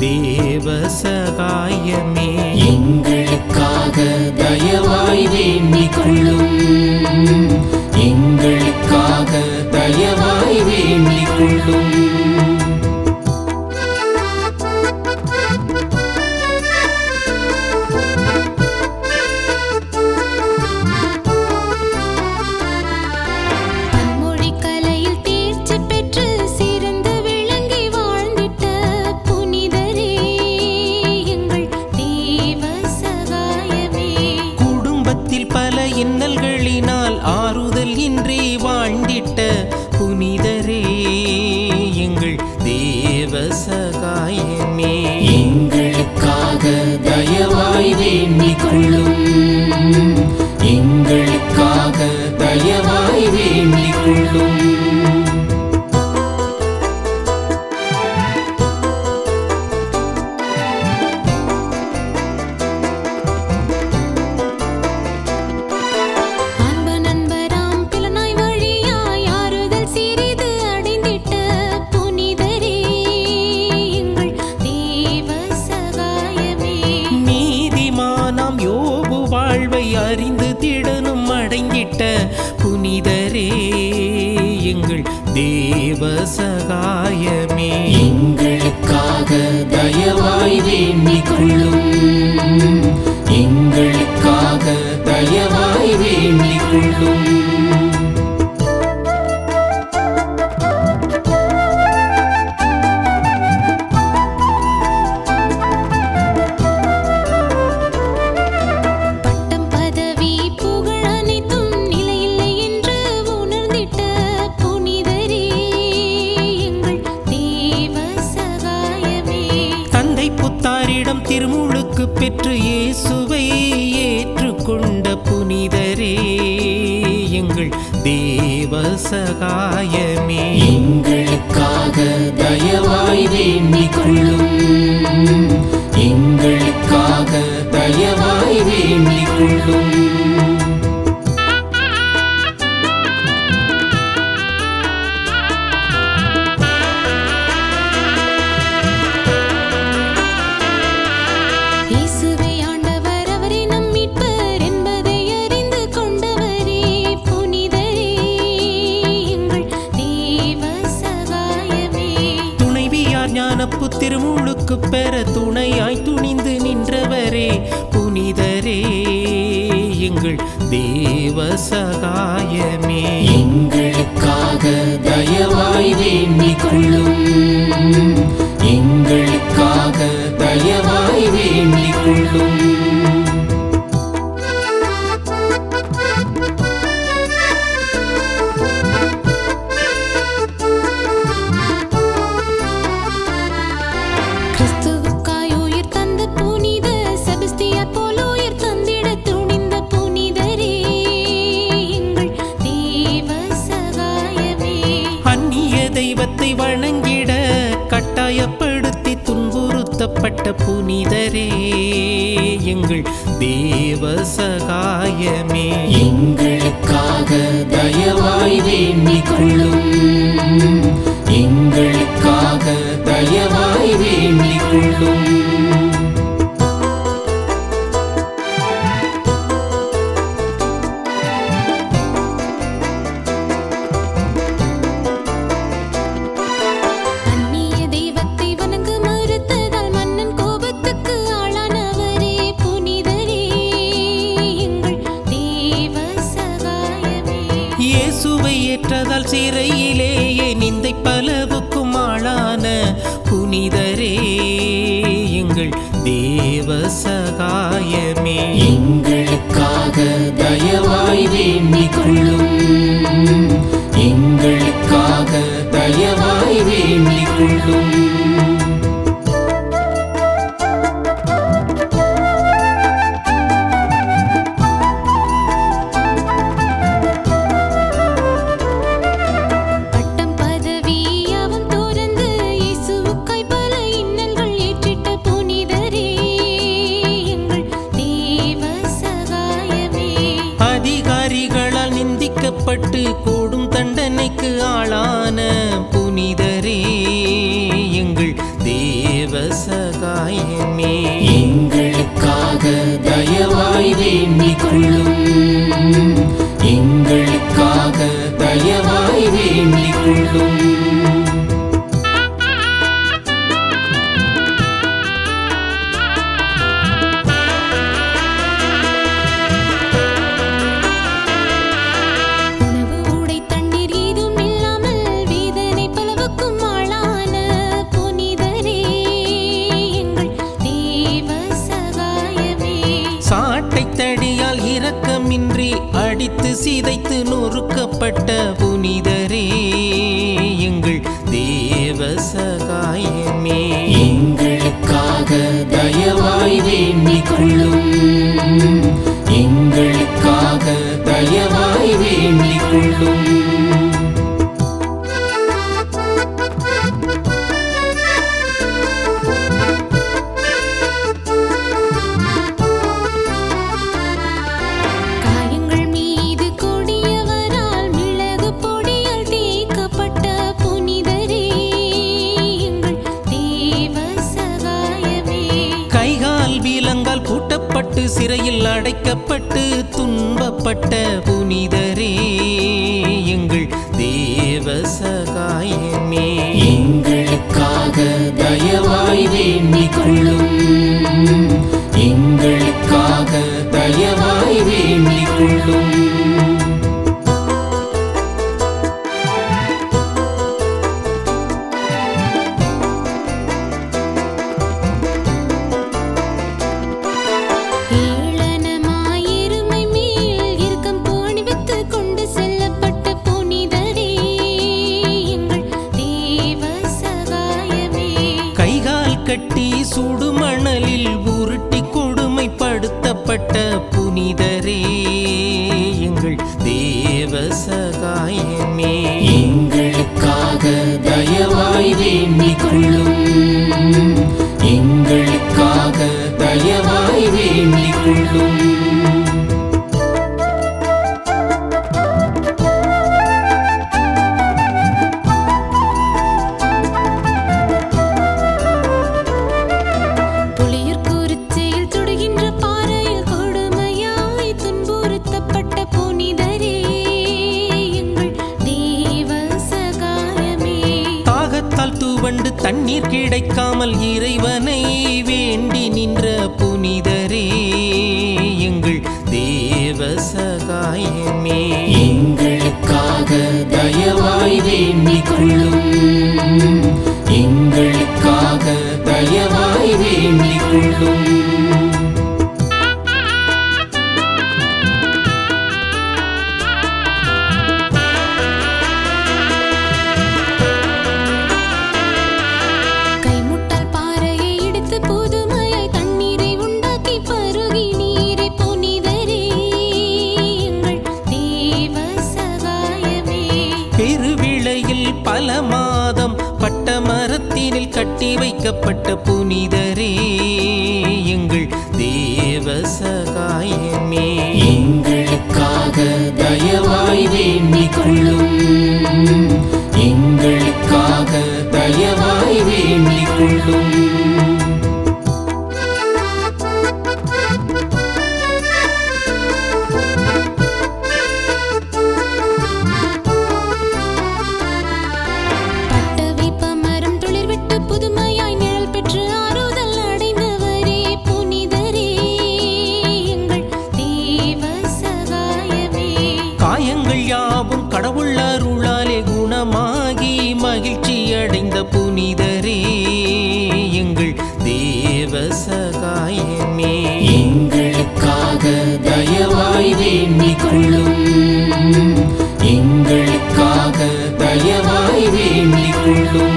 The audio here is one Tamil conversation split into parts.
தேவ சகாயமே. எங்களுக்காக தயவாய் வேண்டிக் கொள்ளும், எங்களுக்காக தயவாய் வேண்டிக் கொள்ளும். இன்னல்களினால் ஆறுதல் இன்றி வாழ்ந்திட்ட புனிதரே எங்கள் தேவ சகாயமே. எங்களுக்காக தயவாய் வேண்டிக் கொள்ளும், எங்களுக்காக தயவாய் வேண்டிக் கொள்ளும். வாழ்வை அறிந்து திடனும் அடைந்திட்ட புனிதரே எங்கள் தேவ சகாயமே. எங்களுக்காக தயவாய் வேண்டிக் கொள்ளும், எங்களுக்காக தயவாய் வேண்டிக் கொள்ளும். திருமுழுக்கு பெற்று இயேசுவை ஏற்றுக்கொண்ட புனிதரே எங்கள் தேவ சகாயமே. எங்களுக்காக தயவாய் வேண்டிக் கொள்ளும், எங்களுக்காக தயவாய் வேண்டிக் கொள்ளும். ஞானப்பு திருமுழுக்கு பெற துணையாய் துணிந்து நின்றவரே புனிதரே எங்கள் தேவ சகாயமே. எங்களுக்காக தயவாய் வேண்டிக் கொள்ளும், எங்களுக்காக தயவாய் வேண்டிக் கொள்ளும். தெய்வத்தை வணங்கிட கட்டாயப்படுத்தி துன்புறுத்தப்பட்ட புனிதரே எங்கள் தேவ சகாயமே. எங்களுக்காக தயவாய் வேண்டிக் கொள்ளும், எங்களுக்காக தயவாய் வேண்டிக் கொள்ளும். இயேசுவை ஏற்றதால் சிறையிலேயே நிந்தை பலவுக்கும் ஆளான புனிதரே எங்கள் தேவ சகாயமே. எங்களுக்காக தயவாய் வேண்டிக் கொள்ளும், எங்களுக்காக தயவாய் வேண்டிக் கொள்ளும். அதிகாரிகளால் நிந்திக்கப்பட்டு கூடும் தண்டனைக்கு ஆளான புனிதரே எங்கள் தேவ சகாயமே. அடித்து சிதைத்து நொறுக்கப்பட்ட புனிதரே எங்கள் தேவ சகாயமே. எங்களுக்காக தயவாய் வேண்டிக் கொள்ளும். எங்களுக்காக தயவாய் வேண்டிக் கொள்ளும். பூட்டப்பட்டு சிறையில் அடைக்கப்பட்டு துன்பப்பட்ட புனிதரே எங்கள் தேவ சகாயமே. எங்களுக்காக தயவாய் வேண்டிக் கொள்ளும். எங்களுக்காக தயவாய் வேண்டிக் கொள்ளும். கட்டி சுடுமணலில் உருட்டி கொடுமைப்படுத்தப்பட்ட புனிதரே எங்கள் தேவ சகாயமே. எங்களுக்காக தயவாய் வேண்டிக் கொள்ளும். எங்களுக்காக தயவாய் வேண்டிக் கொள்ளும். துவண்டு தண்ணீர் கிடைக்காமல் இறைவனை வேண்டி நின்ற புனிதரே எங்கள் தேவ சகாயமே. எங்களுக்காக தயவாய் வேண்டிக் கொள்ளும். எங்களுக்காக தயவாய் வேண்டிக் கொள்ளும். பல மாதம் பட்ட மரத்தினில் கட்டி வைக்கப்பட்ட புனிதரே எங்கள் தேவ சகாயமே. எங்களுக்காக தயவாய் வேண்டிக் கொள்ளும். எங்களுக்காக தயவாய் வேண்டிக் கொள்ளும். கடவுள் அருளாலே குணமாகி மகிழ்ச்சி அடைந்த புனிதரே எங்கள் தேவ சகாயமே. எங்களுக்காக தயவாய் வேண்டிக் கொள்ளும். எங்களுக்காக தயவாய் வேண்டிக் கொள்ளும்.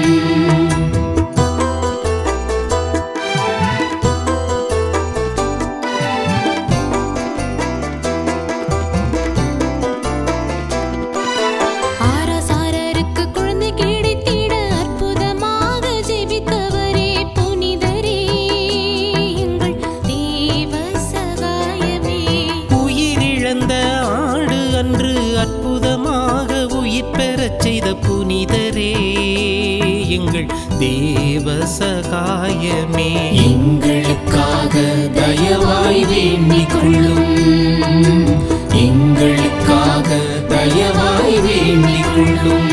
அற்புதமாக உயிர் பெறச் செய்த புனிதரே எங்கள் தேவ சகாயமே. எங்களுக்காக தயவாய் வேண்டிக் கொள்ளும். எங்களுக்காக தயவாய் வேண்டிக் கொள்ளும்.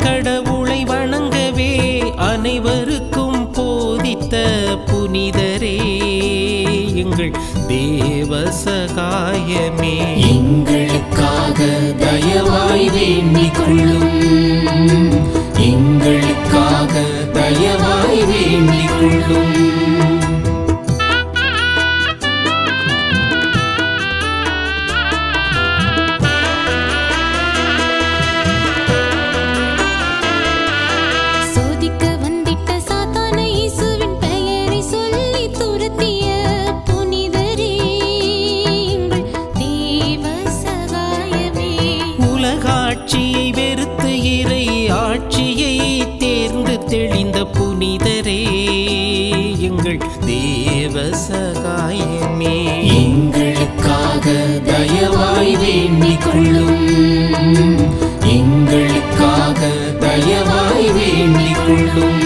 கடவுளை வணங்கவே புனிதரே எங்கள் தேவ சகாயமே. எங்களுக்காக தயவாய் வேண்டிக் கொள்ளும். எங்களுக்காக தயவாய் வேண்டிக் கொள்ளும். ஆட்சியை வெறுத்து இறை ஆட்சியை தேர்ந்து தெளிந்த புனிதரே எங்கள் தேவ சகாயமே. எங்களுக்காக தயவாய் வேண்டிக் கொள்ளும். எங்களுக்காக தயவாய் வேண்டிக் கொள்ளும்.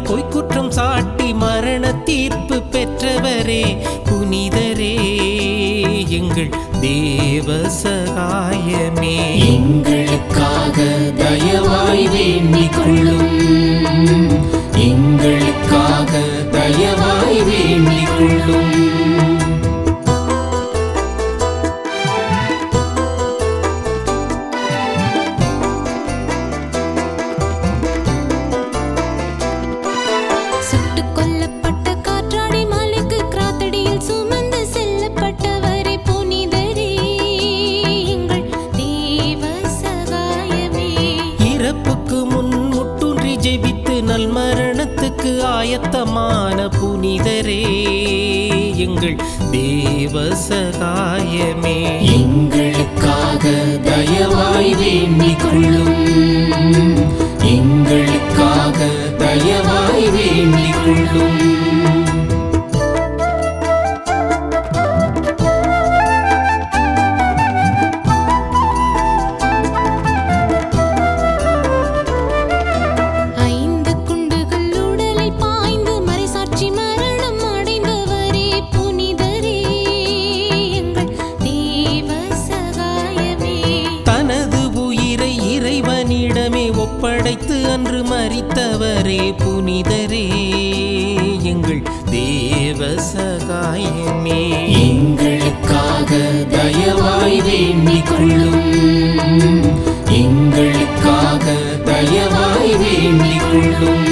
பொய்க்குற்றம் சாட்டி மரண தீர்ப்பு பெற்றவரே புனிதரே எங்கள் தேவ சகாயமே. எங்களுக்காக தயவாய் வேண்டிக் கொள்ளும். எங்களுக்காக தயவாய் வேண்டிக் கொள்ளும். ஜெபித்து நல் மரணத்துக்கு ஆயத்தமான புனிதரே எங்கள் தேவ சகாயமே. எங்களுக்காக தயவாய் வேண்டிக் கொள்ளும். எங்களுக்காக தயவாய் வேண்டிக் கொள்ளும். இறைவனிடமே ஒப்படைத்து அன்று மரித்தவரே புனிதரே எங்கள் தேவ சகாயமே. எங்களுக்காக தயவாய் வேண்டிக் கொள்ளும். எங்களுக்காக தயவாய் வேண்டிக் கொள்ளும்.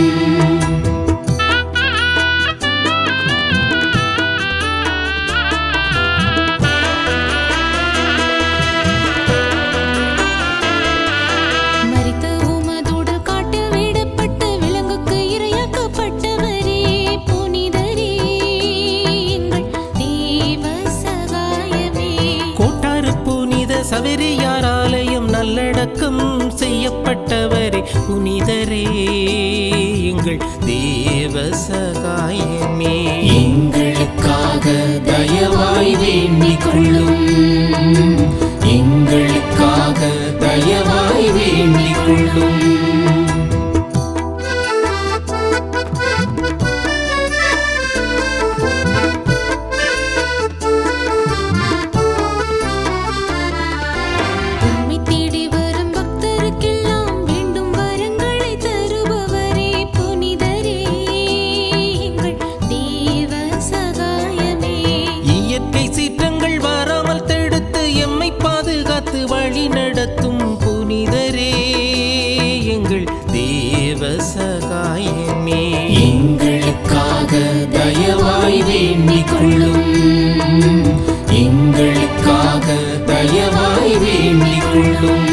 சவேரியார் ஆலயம் நல்லடக்கம் செய்யப்பட்டவரே புனிதரே எங்கள் தேவ சகாயமே. எங்களுக்காக தயவாய் வேண்டிக் கொள்ளும். எங்களுக்காக தயவாய் வேண்டிக் கொள்ளும். வழி நடத்தும் புனிதரே எங்கள் தேவ சகாயமே. எங்களுக்காக தயவாய் வேண்டிக் கொள்ளும். எங்களுக்காக தயவாய் வேண்டிக் கொள்ளும்.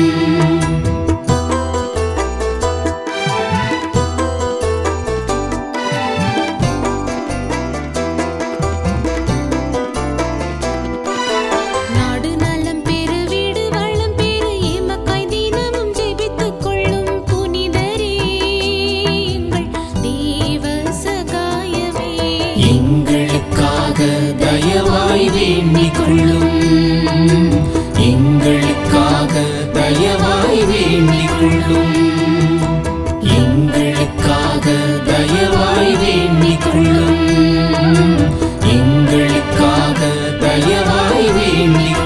எங்களுக்காக தயவாய் வேண்டிக் கொள்ளும். எங்களுக்காக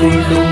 கொள்ளும்